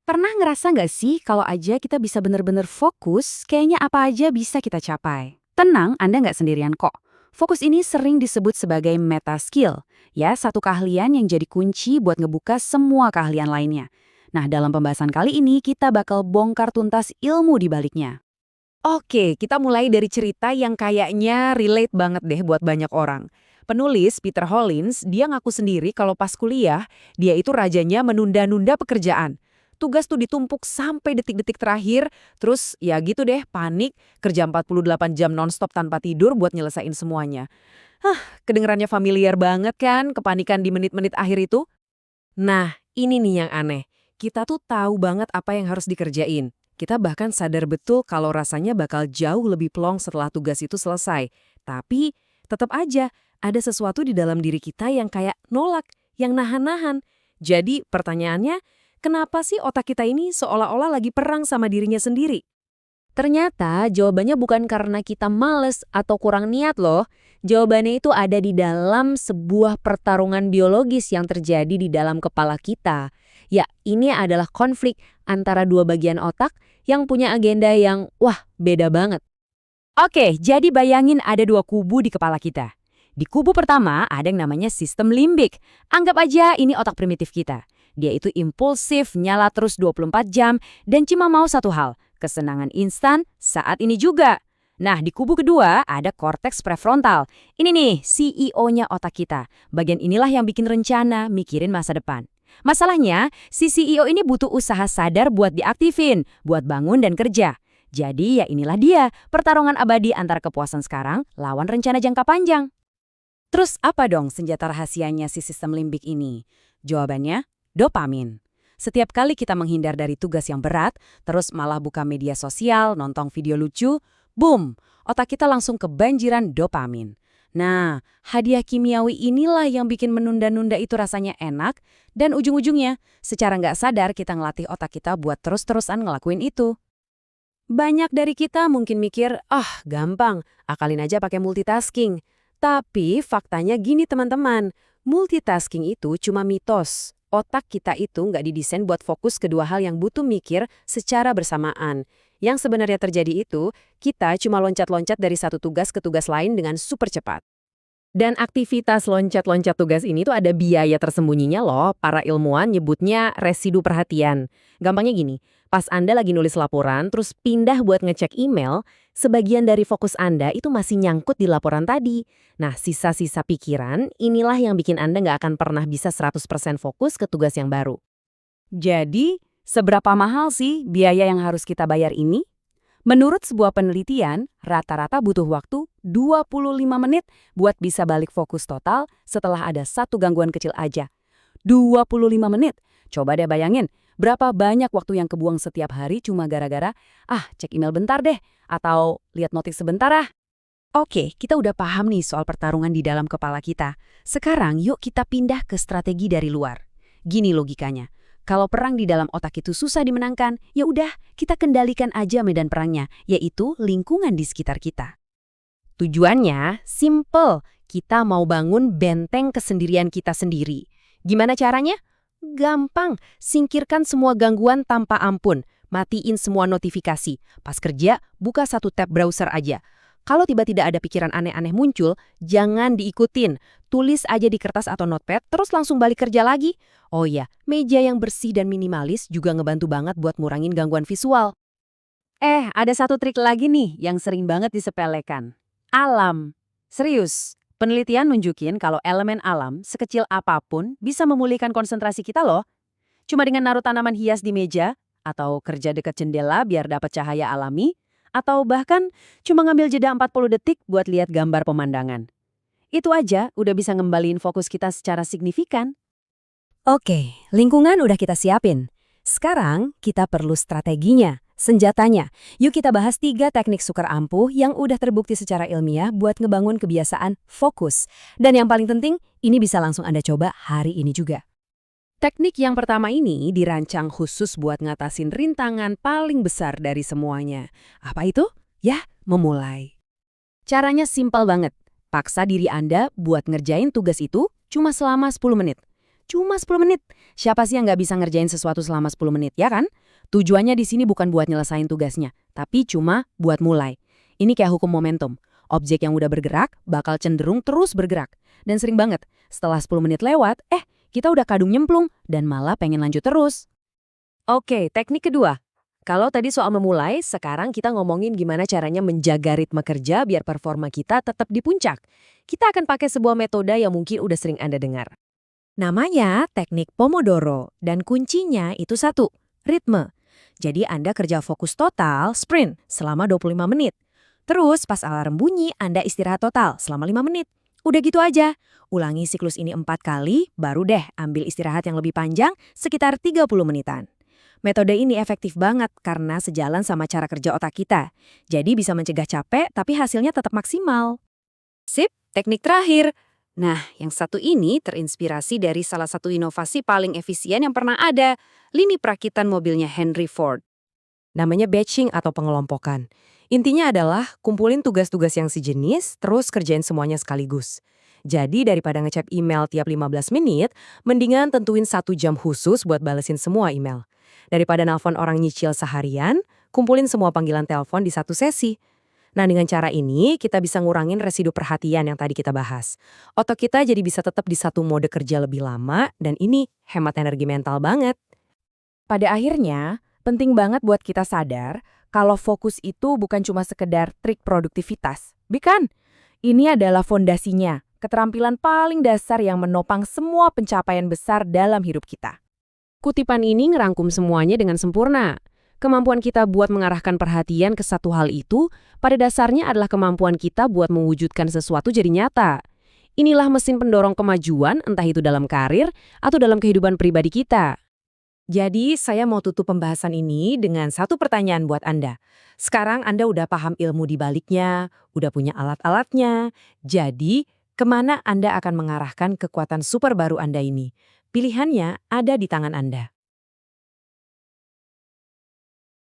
Pernah ngerasa nggak sih kalau aja kita bisa bener-bener fokus, kayaknya apa aja bisa kita capai? Tenang, Anda nggak sendirian kok. Fokus ini sering disebut sebagai meta skill, ya satu keahlian yang jadi kunci buat ngebuka semua keahlian lainnya. Nah, dalam pembahasan kali ini kita bakal bongkar tuntas ilmu di baliknya. Oke, kita mulai dari cerita yang kayaknya relate banget deh buat banyak orang. Penulis Peter Hollins, dia ngaku sendiri kalau pas kuliah, dia itu rajanya menunda-nunda pekerjaan. Tugas tuh ditumpuk sampai detik-detik terakhir, terus ya gitu deh, panik, kerja 48 jam nonstop tanpa tidur buat nyelesain semuanya. Hah, kedengerannya familiar banget kan, kepanikan di menit-menit akhir itu? Nah, ini nih yang aneh. Kita tuh tahu banget apa yang harus dikerjain. Kita bahkan sadar betul kalau rasanya bakal jauh lebih plong setelah tugas itu selesai. Tapi, tetap aja ada sesuatu di dalam diri kita yang kayak nolak, yang nahan-nahan. Jadi, pertanyaannya, kenapa sih otak kita ini seolah-olah lagi perang sama dirinya sendiri? Ternyata jawabannya bukan karena kita males atau kurang niat loh. Jawabannya itu ada di dalam sebuah pertarungan biologis yang terjadi di dalam kepala kita. Ya, ini adalah konflik antara dua bagian otak yang punya agenda yang, wah, beda banget. Oke, jadi bayangin ada dua kubu di kepala kita. Di kubu pertama ada yang namanya sistem limbik. Anggap aja ini otak primitif kita. Dia itu impulsif, nyala terus 24 jam, dan cuma mau satu hal, kesenangan instan saat ini juga. Nah, di kubu kedua ada korteks prefrontal. Ini nih, CEO-nya otak kita. Bagian inilah yang bikin rencana, mikirin masa depan. Masalahnya, si CEO ini butuh usaha sadar buat diaktifin, buat bangun dan kerja. Jadi ya inilah dia, pertarungan abadi antara kepuasan sekarang lawan rencana jangka panjang. Terus apa dong senjata rahasianya si sistem limbik ini? Jawabannya, dopamin. Setiap kali kita menghindar dari tugas yang berat, terus malah buka media sosial, nonton video lucu, boom, otak kita langsung kebanjiran dopamin. Nah, hadiah kimiawi inilah yang bikin menunda-nunda itu rasanya enak, dan ujung-ujungnya, secara nggak sadar kita ngelatih otak kita buat terus-terusan ngelakuin itu. Banyak dari kita mungkin mikir, gampang, akalin aja pakai multitasking. Tapi faktanya gini teman-teman, multitasking itu cuma mitos. Otak kita itu nggak didesain buat fokus kedua hal yang butuh mikir secara bersamaan. Yang sebenarnya terjadi itu, kita cuma loncat-loncat dari satu tugas ke tugas lain dengan super cepat. Dan aktivitas loncat-loncat tugas ini tuh ada biaya tersembunyinya loh, para ilmuwan nyebutnya residu perhatian. Gampangnya gini, pas Anda lagi nulis laporan, terus pindah buat ngecek email, sebagian dari fokus Anda itu masih nyangkut di laporan tadi. Nah, sisa-sisa pikiran, inilah yang bikin Anda nggak akan pernah bisa 100% fokus ke tugas yang baru. Jadi, seberapa mahal sih biaya yang harus kita bayar ini? Menurut sebuah penelitian, rata-rata butuh waktu 25 menit buat bisa balik fokus total setelah ada satu gangguan kecil aja. 25 menit. Coba deh bayangin, berapa banyak waktu yang kebuang setiap hari cuma gara-gara, cek email bentar deh, atau lihat notif sebentar ah. Oke, kita udah paham nih soal pertarungan di dalam kepala kita. Sekarang yuk kita pindah ke strategi dari luar. Gini logikanya. Kalau perang di dalam otak itu susah dimenangkan, ya udah kita kendalikan aja medan perangnya, yaitu lingkungan di sekitar kita. Tujuannya simple, kita mau bangun benteng kesendirian kita sendiri. Gimana caranya? Gampang, singkirkan semua gangguan tanpa ampun, matiin semua notifikasi. Pas kerja, buka satu tab browser aja. Kalau tiba-tiba ada pikiran aneh-aneh muncul, jangan diikutin. Tulis aja di kertas atau notepad, terus langsung balik kerja lagi. Oh iya, meja yang bersih dan minimalis juga ngebantu banget buat ngurangin gangguan visual. Ada satu trik lagi nih yang sering banget disepelekan. Alam. Serius, penelitian nunjukin kalau elemen alam sekecil apapun bisa memulihkan konsentrasi kita loh. Cuma dengan naruh tanaman hias di meja, atau kerja dekat jendela biar dapat cahaya alami, atau bahkan cuma ngambil jeda 40 detik buat lihat gambar pemandangan. Itu aja udah bisa ngembaliin fokus kita secara signifikan. Oke, lingkungan udah kita siapin. Sekarang kita perlu strateginya, senjatanya. Yuk kita bahas 3 teknik sukar ampuh yang udah terbukti secara ilmiah buat ngebangun kebiasaan fokus. Dan yang paling penting, ini bisa langsung Anda coba hari ini juga. Teknik yang pertama ini dirancang khusus buat ngatasin rintangan paling besar dari semuanya. Apa itu? Ya, memulai. Caranya simpel banget. Paksa diri Anda buat ngerjain tugas itu cuma selama 10 menit. Cuma 10 menit. Siapa sih yang nggak bisa ngerjain sesuatu selama 10 menit, ya kan? Tujuannya di sini bukan buat nyelesain tugasnya, tapi cuma buat mulai. Ini kayak hukum momentum. Objek yang udah bergerak bakal cenderung terus bergerak. Dan sering banget, setelah 10 menit lewat, kita udah kadung nyemplung dan malah pengen lanjut terus. Oke, teknik kedua. Kalau tadi soal memulai, sekarang kita ngomongin gimana caranya menjaga ritme kerja biar performa kita tetap di puncak. Kita akan pakai sebuah metode yang mungkin udah sering Anda dengar. Namanya teknik Pomodoro, dan kuncinya itu satu, ritme. Jadi Anda kerja fokus total, sprint, selama 25 menit. Terus pas alarm bunyi, Anda istirahat total selama 5 menit. Udah gitu aja. Ulangi siklus ini 4 kali, baru deh ambil istirahat yang lebih panjang, sekitar 30 menitan. Metode ini efektif banget karena sejalan sama cara kerja otak kita. Jadi bisa mencegah capek, tapi hasilnya tetap maksimal. Sip, teknik terakhir. Nah, yang satu ini terinspirasi dari salah satu inovasi paling efisien yang pernah ada, lini perakitan mobilnya Henry Ford. Namanya batching atau pengelompokan. Intinya adalah kumpulin tugas-tugas yang sejenis, terus kerjain semuanya sekaligus. Jadi daripada ngecek email tiap 15 menit, mendingan tentuin 1 jam khusus buat balesin semua email. Daripada nelpon orang nyicil seharian, kumpulin semua panggilan telepon di satu sesi. Nah, dengan cara ini, kita bisa ngurangin residu perhatian yang tadi kita bahas. Otak kita jadi bisa tetap di satu mode kerja lebih lama, dan ini hemat energi mental banget. Pada akhirnya, penting banget buat kita sadar kalau fokus itu bukan cuma sekedar trik produktivitas. Bukan. Ini adalah fondasinya, keterampilan paling dasar yang menopang semua pencapaian besar dalam hidup kita. Kutipan ini ngerangkum semuanya dengan sempurna. Kemampuan kita buat mengarahkan perhatian ke satu hal itu, pada dasarnya adalah kemampuan kita buat mewujudkan sesuatu jadi nyata. Inilah mesin pendorong kemajuan, entah itu dalam karir atau dalam kehidupan pribadi kita. Jadi, saya mau tutup pembahasan ini dengan satu pertanyaan buat Anda. Sekarang Anda udah paham ilmu di baliknya, udah punya alat-alatnya. Jadi, kemana Anda akan mengarahkan kekuatan super baru Anda ini? Pilihannya ada di tangan Anda.